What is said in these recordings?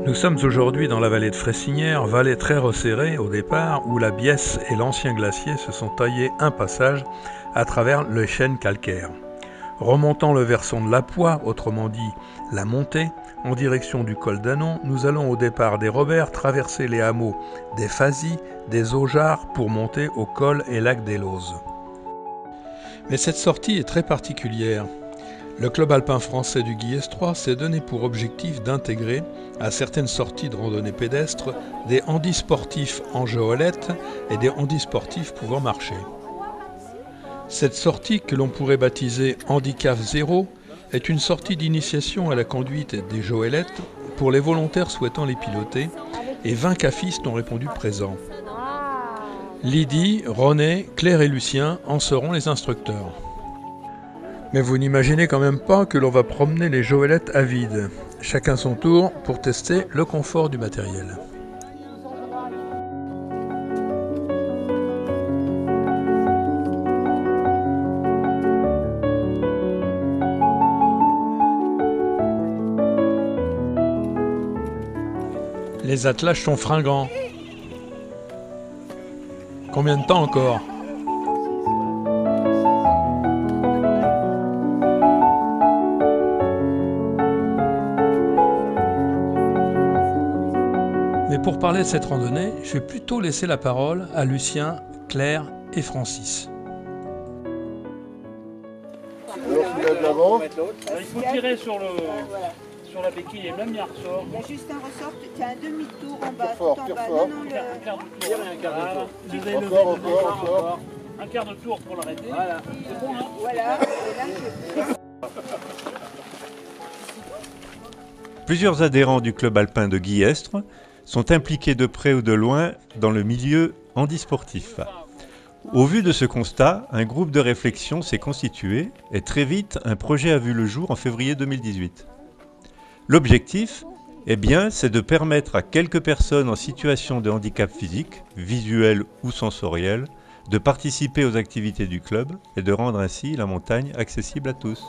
Nous sommes aujourd'hui dans la vallée de Fressinière, vallée très resserrée au départ, où la Biesse et l'ancien glacier se sont taillés un passage à travers les chaînes calcaires. Remontant le versant de la Poix, autrement dit la montée, en direction du col d'Anon, nous allons au départ des Robert traverser les hameaux des Fazy, des Aujards pour monter au col et lac des Lauzes. Mais cette sortie est très particulière. Le club alpin français du Guillestroy s'est donné pour objectif d'intégrer, à certaines sorties de randonnée pédestre, des handisportifs en géolette et des handisportifs pouvant marcher. Cette sortie, que l'on pourrait baptiser Handicap Zéro, est une sortie d'initiation à la conduite des géolettes pour les volontaires souhaitant les piloter, et 20 cafistes ont répondu présents. Lydie, René, Claire et Lucien en seront les instructeurs. Mais vous n'imaginez quand même pas que l'on va promener les géolettes à vide, chacun son tour pour tester le confort du matériel. Les attelages sont fringants. Combien de temps encore ? Mais pour parler de cette randonnée, je vais plutôt laisser la parole à Lucien, Claire et Francis. Il faut tirer sur la béquille et même il y a un ressort. Il y a juste un ressort, tu as un demi-tour en bas. Fort, tout en bas. fort. Non, non, Encore. Un quart de tour pour l'arrêter. Voilà. C'est bon, hein? Voilà. Et là, Plusieurs adhérents du club alpin de Guillestre sont impliqués de près ou de loin dans le milieu handisportif. Au vu de ce constat, un groupe de réflexion s'est constitué et très vite un projet a vu le jour en février 2018. L'objectif, c'est de permettre à quelques personnes en situation de handicap physique, visuel ou sensoriel, de participer aux activités du club et de rendre ainsi la montagne accessible à tous.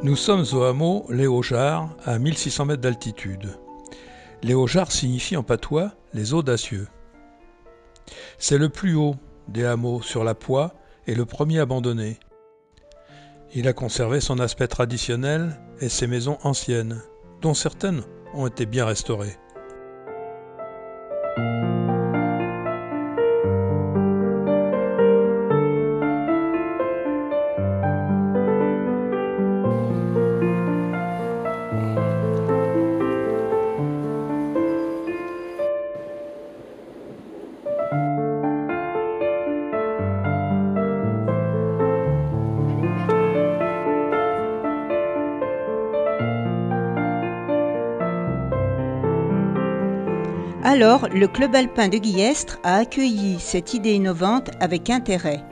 Nous sommes au hameau Les Aujards, à 1600 mètres d'altitude. Les Aujards signifient en patois les audacieux. C'est le plus haut des hameaux sur la Poix et le premier abandonné. Il a conservé son aspect traditionnel et ses maisons anciennes, dont certaines ont été bien restaurées. Alors, le club alpin de Guillestre a accueilli cette idée innovante avec intérêt.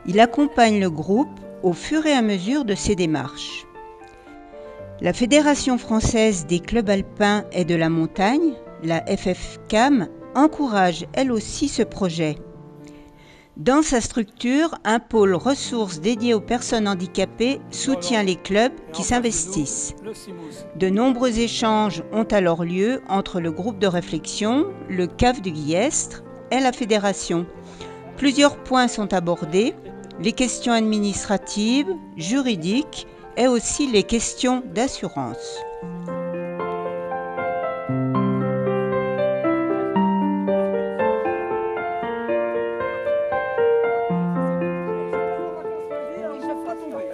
Il accompagne le groupe au fur et à mesure de ses démarches. La Fédération française des clubs alpins et de la montagne, la FFCAM, encourage elle aussi ce projet. Dans sa structure, un pôle ressources dédié aux personnes handicapées soutient les clubs qui s'investissent. De nombreux échanges ont alors lieu entre le groupe de réflexion, le CAF de Guillestre et la fédération. Plusieurs points sont abordés, les questions administratives, juridiques et aussi les questions d'assurance.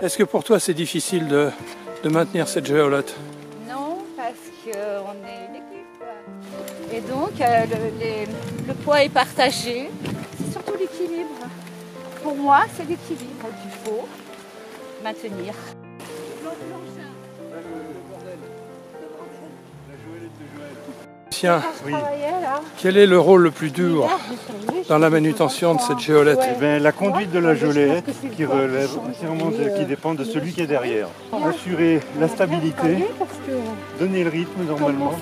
Est-ce que pour toi c'est difficile de maintenir cette géolotte? Non, parce qu'on est une équipe. Et donc le poids est partagé. C'est surtout l'équilibre. Pour moi, c'est l'équilibre qu'il faut maintenir. Tiens, Oui. quel est le rôle le plus dur dans la manutention de cette géolette? Eh bien, la conduite de la gelette qui relève entièrement qui dépend de celui qui est derrière. Assurer la stabilité, donner le rythme normalement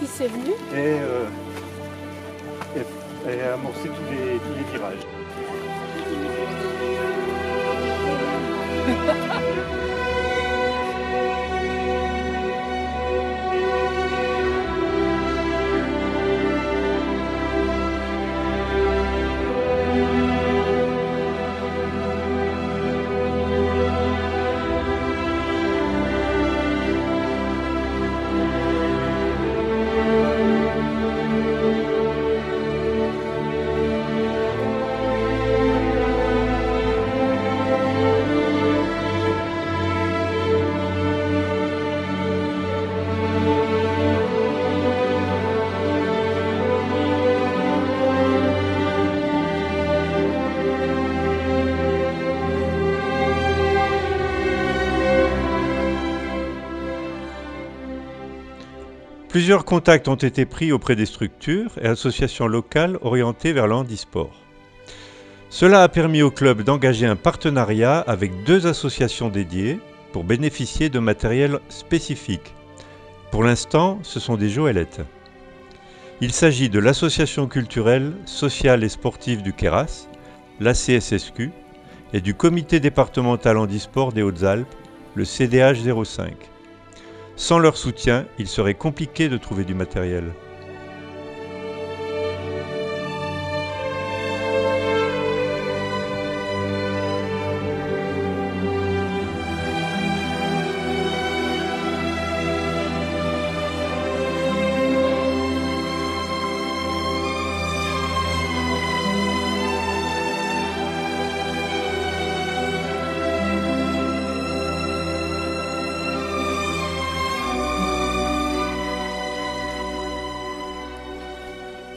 et amorcer tous les virages. Plusieurs contacts ont été pris auprès des structures et associations locales orientées vers le handisport. Cela a permis au club d'engager un partenariat avec 2 associations dédiées pour bénéficier de matériel spécifique. Pour l'instant, ce sont des joëlettes. Il s'agit de l'association culturelle, sociale et sportive du Queyras, la CSSQ, et du comité départemental handisport des Hautes-Alpes, le CDH 05. Sans leur soutien, il serait compliqué de trouver du matériel.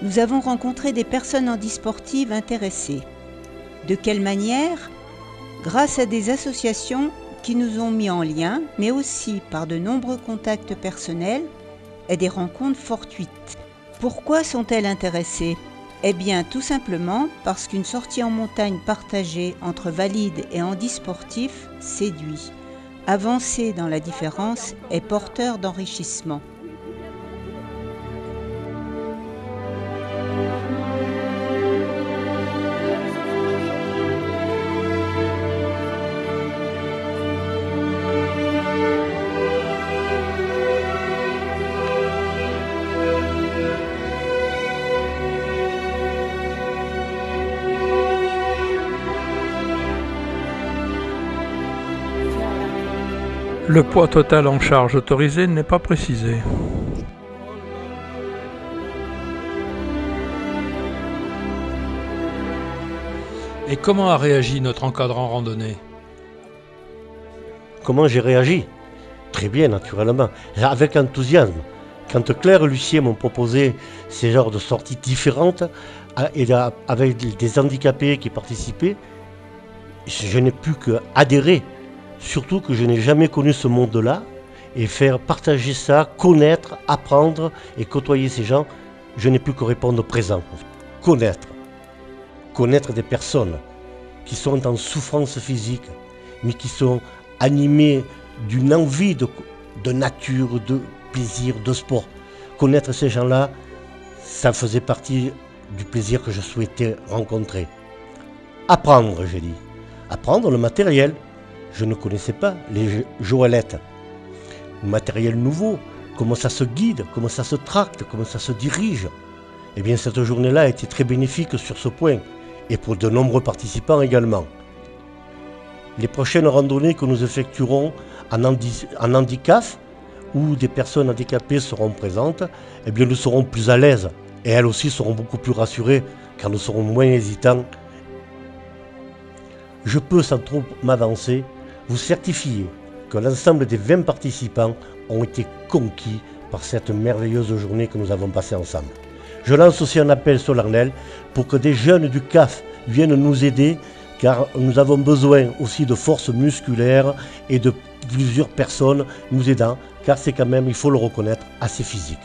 Nous avons rencontré des personnes handisportives intéressées. De quelle manière? Grâce à des associations qui nous ont mis en lien, mais aussi par de nombreux contacts personnels et des rencontres fortuites. Pourquoi sont-elles intéressées? Eh bien, tout simplement parce qu'une sortie en montagne partagée entre valides et handisportifs séduit. Avancer dans la différence est porteur d'enrichissement. Le poids total en charge autorisé n'est pas précisé. Et comment a réagi notre encadrant randonnée? Comment j'ai réagi? Très bien, naturellement, avec enthousiasme. Quand Claire et Lucien m'ont proposé ces genres de sorties différentes, et avec des handicapés qui participaient, je n'ai pu qu'adhérer. Surtout que je n'ai jamais connu ce monde-là, et faire partager ça, connaître, apprendre et côtoyer ces gens, je n'ai pu que répondre présent. Connaître des personnes qui sont en souffrance physique, mais qui sont animées d'une envie de nature, de plaisir, de sport. Connaître ces gens-là, ça faisait partie du plaisir que je souhaitais rencontrer. Apprendre, j'ai dit. Apprendre le matériel. Je ne connaissais pas les joëlettes. Le matériel nouveau, comment ça se guide, comment ça se tracte, comment ça se dirige. Eh bien, cette journée-là a été très bénéfique sur ce point, et pour de nombreux participants également. Les prochaines randonnées que nous effectuerons en handicap, où des personnes handicapées seront présentes, eh bien, nous serons plus à l'aise, et elles aussi seront beaucoup plus rassurées, car nous serons moins hésitants. Je peux, sans trop m'avancer, vous certifier que l'ensemble des 20 participants ont été conquis par cette merveilleuse journée que nous avons passée ensemble. Je lance aussi un appel solennel pour que des jeunes du CAF viennent nous aider, car nous avons besoin aussi de force musculaire et de plusieurs personnes nous aidant, car c'est quand même, il faut le reconnaître, assez physique.